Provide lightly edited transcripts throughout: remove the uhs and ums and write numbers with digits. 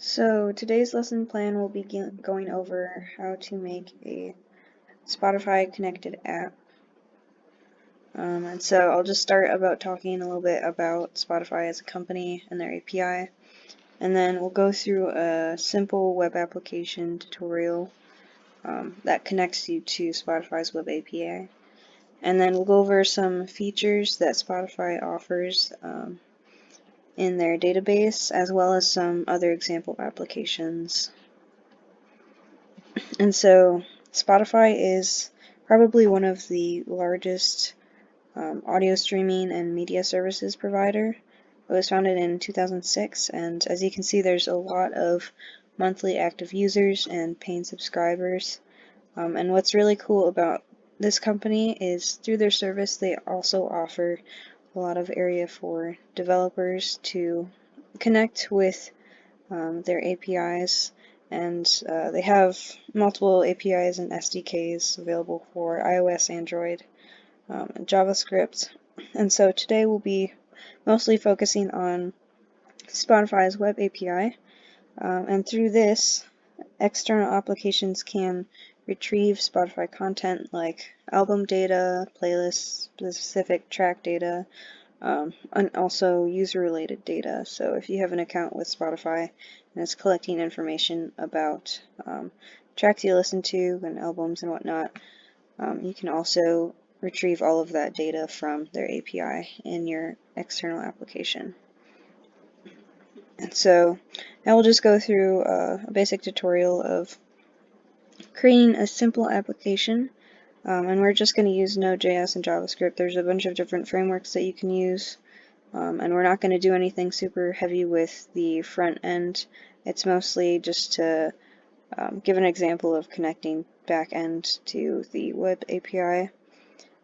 So today's lesson plan will be going over how to make a Spotify connected app. And so I'll just start about talking a little bit about Spotify as a company and their API. And then we'll go through a simple web application tutorial that connects you to Spotify's web API. And then we'll go over some features that Spotify offers in their database, as well as some other example applications. And so Spotify is probably one of the largest audio streaming and media services provider. It was founded in 2006, and as you can see, there's a lot of monthly active users and paying subscribers. And what's really cool about this company is through their service, they also offer a lot of area for developers to connect with their APIs. And they have multiple APIs and SDKs available for iOS, Android, and JavaScript. And so today we'll be mostly focusing on Spotify's web API. And through this, external applications can retrieve Spotify content like album data, playlist specific track data, and also user-related data. So if you have an account with Spotify and it's collecting information about tracks you listen to and albums and whatnot, you can also retrieve all of that data from their API in your external application. And so now we'll just go through a basic tutorial of creating a simple application. And we're just going to use Node.js and JavaScript. There's a bunch of different frameworks that you can use, and we're not going to do anything super heavy with the front end. It's mostly just to give an example of connecting back end to the web API.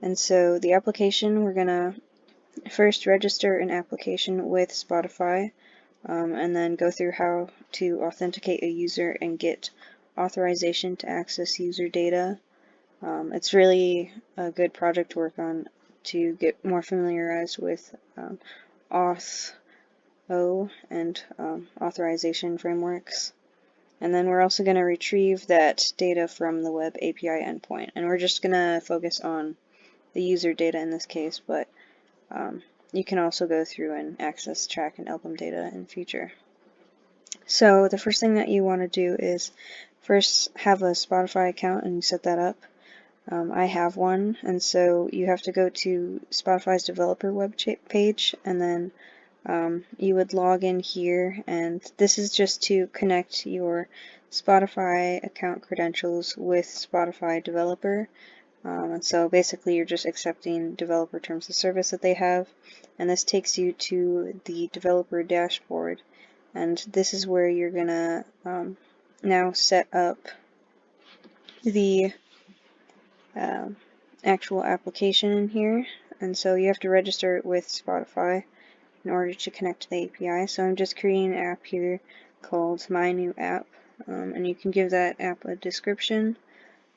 And so the application, we're going to first register an application with Spotify, and then go through how to authenticate a user and get authorization to access user data. It's really a good project to work on to get more familiarized with Auth-O and authorization frameworks. And then we're also going to retrieve that data from the web API endpoint. And we're just going to focus on the user data in this case, but you can also go through and access track and album data in future. So the first thing that you want to do is first have a Spotify account and set that up. I have one, and so you have to go to Spotify's developer web page, and then you would log in here, and this is just to connect your Spotify account credentials with Spotify developer. And so basically you're just accepting developer terms of service that they have, and this takes you to the developer dashboard, and this is where you're gonna now set up the actual application in here. And so you have to register it with Spotify in order to connect to the API. So I'm just creating an app here called My New App, and you can give that app a description,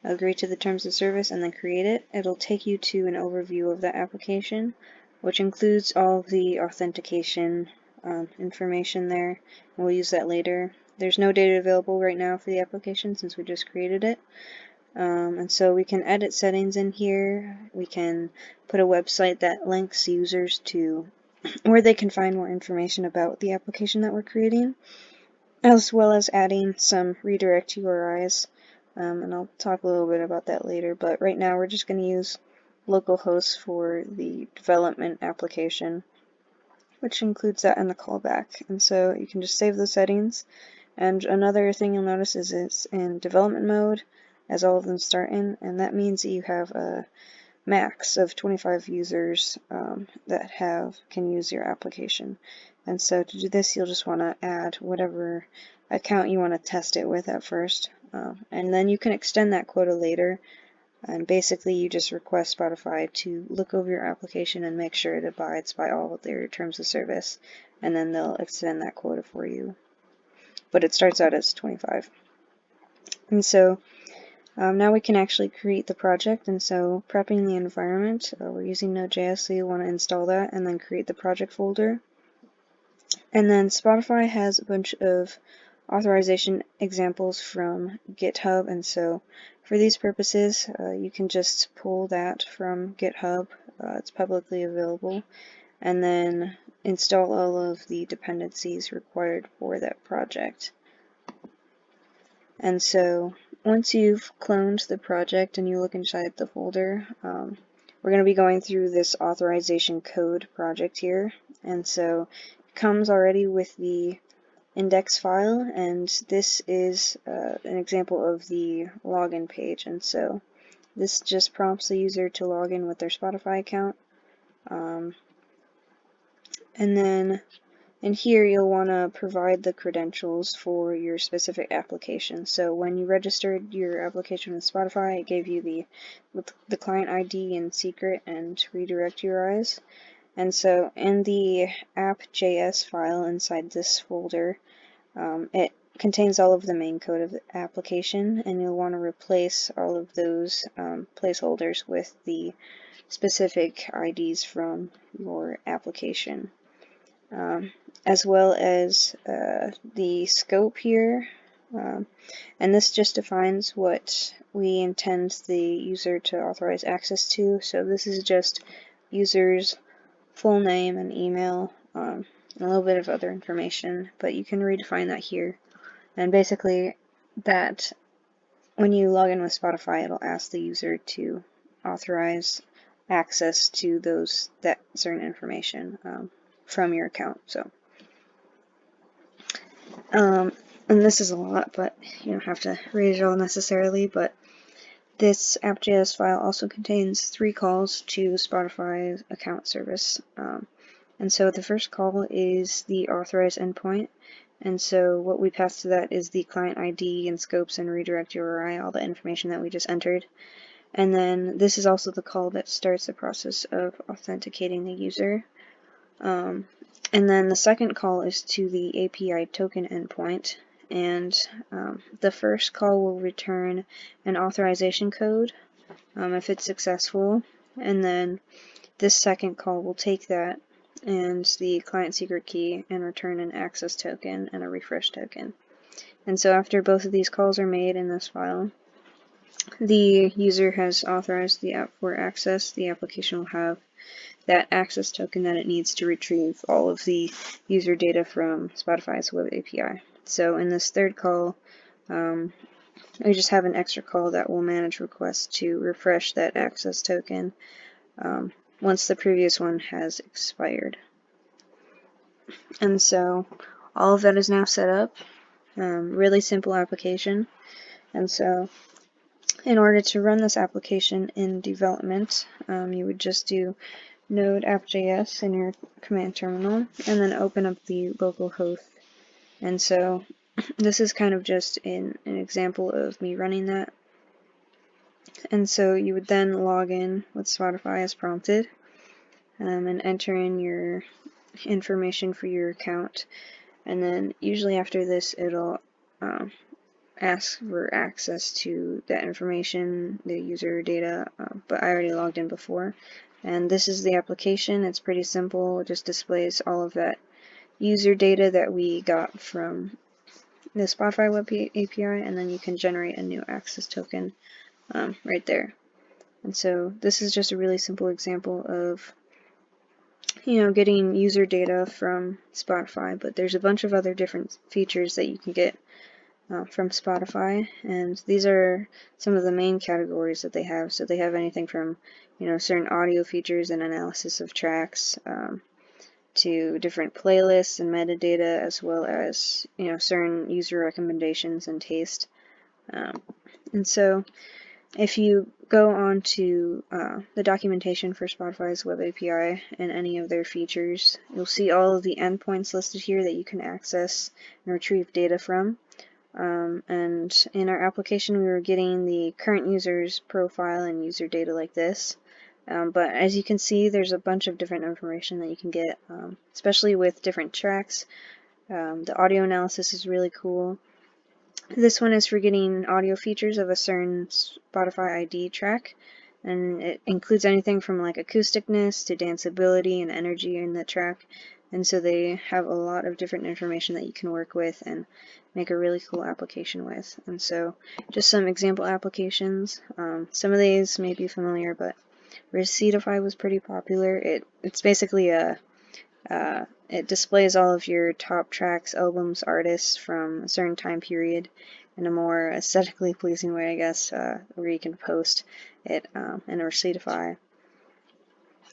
agree to the terms of service, and then create it. It'll take you to an overview of that application, which includes all of the authentication information there, and we'll use that later. There's no data available right now for the application since we just created it. And so we can edit settings in here. We can put a website that links users to where they can find more information about the application that we're creating, as well as adding some redirect URIs. And I'll talk a little bit about that later, but right now we're just going to use localhost for the development application, which includes that and the callback. And so you can just save those settings. And another thing you'll notice is it's in development mode, as all of them start in, and that means that you have a max of 25 users that can use your application. And so to do this, you'll just want to add whatever account you want to test it with at first, and then you can extend that quota later. And basically you just request Spotify to look over your application and make sure it abides by all of their terms of service, and then they'll extend that quota for you. But it starts out as 25. And so now we can actually create the project. And so prepping the environment, we're using Node.js, so you want to install that and then create the project folder. And then Spotify has a bunch of authorization examples from GitHub, and so for these purposes you can just pull that from GitHub. It's publicly available, and then install all of the dependencies required for that project. And so once you've cloned the project and you look inside the folder, we're going to be going through this authorization code project here. And so it comes already with the index file, and this is an example of the login page. And so this just prompts the user to log in with their Spotify account. And then in here you'll want to provide the credentials for your specific application. So when you registered your application with Spotify, it gave you the client ID and secret and redirect URIs. And so in the app.js file inside this folder, it contains all of the main code of the application, and you'll want to replace all of those placeholders with the specific IDs from your application. As well as the scope here, and this just defines what we intend the user to authorize access to. So this is just user's full name and email, and a little bit of other information, but you can redefine that here. And basically that when you log in with Spotify, it'll ask the user to authorize access to that certain information from your account. So and this is a lot, but you don't have to read it all necessarily, but this app.js file also contains 3 calls to Spotify's account service. And so the first call is the authorize endpoint, and so what we pass to that is the client ID and scopes and redirect URI, all the information that we just entered. And then this is also the call that starts the process of authenticating the user. And then the second call is to the API token endpoint, and the first call will return an authorization code if it's successful, and then this second call will take that and the client secret key and return an access token and a refresh token. And so after both of these calls are made in this file, the user has authorized the app for access. The application will have that access token that it needs to retrieve all of the user data from Spotify's web API. So in this third call, we just have an extra call that will manage requests to refresh that access token once the previous one has expired. And so all of that is now set up. Really simple application. And so in order to run this application in development, you would just do node app.js in your command terminal and then open up the local host. And so this is kind of just an example of me running that. And so you would then log in with Spotify as prompted and enter in your information for your account. And then usually after this it'll ask for access to that information, the user data, but I already logged in before. And this is the application. It's pretty simple. It just displays all of that user data that we got from the Spotify web API, and then you can generate a new access token right there. And so this is just a really simple example of getting user data from Spotify, but there's a bunch of other different features that you can get from Spotify, and these are some of the main categories that they have. So they have anything from certain audio features and analysis of tracks to different playlists and metadata, as well as certain user recommendations and taste. And so if you go on to the documentation for Spotify's web API and any of their features, you'll see all of the endpoints listed here that you can access and retrieve data from. And in our application we were getting the current user's profile and user data like this. But as you can see, there's a bunch of different information that you can get, especially with different tracks. The audio analysis is really cool. This one is for getting audio features of a certain Spotify ID track, and it includes anything from like acousticness to danceability and energy in the track. and so they have a lot of different information that you can work with and make a really cool application with. And so just some example applications. Some of these may be familiar, but Receiptify was pretty popular. It's basically it displays all of your top tracks, albums, artists from a certain time period in a more aesthetically pleasing way, I guess, where you can post it in a Receiptify.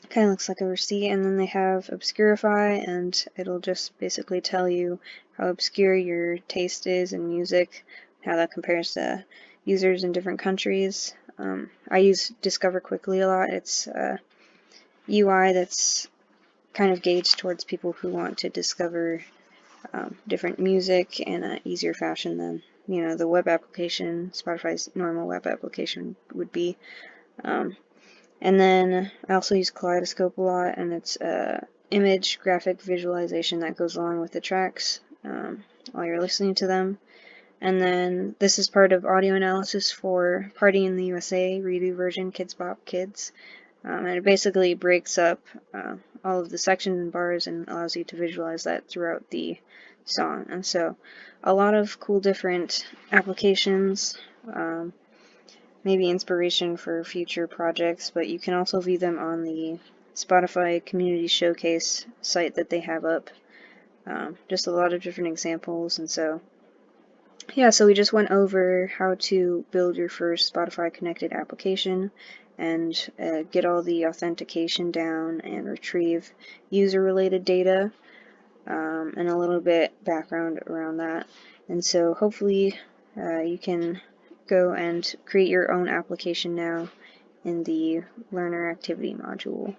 Kind of looks like a receipt. And then they have Obscurify, and it'll just basically tell you how obscure your taste is in music, how that compares to users in different countries. I use Discover Quickly a lot. It's a UI that's kind of gauged towards people who want to discover different music in an easier fashion than the web application, Spotify's normal web application would be. And then I also use Kaleidoscope a lot, and it's image graphic visualization that goes along with the tracks while you're listening to them. And then this is part of audio analysis for Party in the USA redo version Kids Bop Kids. And it basically breaks up all of the sections and bars and allows you to visualize that throughout the song. And so a lot of cool different applications, maybe inspiration for future projects, but you can also view them on the Spotify Community Showcase site that they have up. Just a lot of different examples. And so yeah, so we just went over how to build your first Spotify connected application and get all the authentication down and retrieve user-related data, and a little bit background around that. And so hopefully you can go and create your own application now in the Learner Activity module.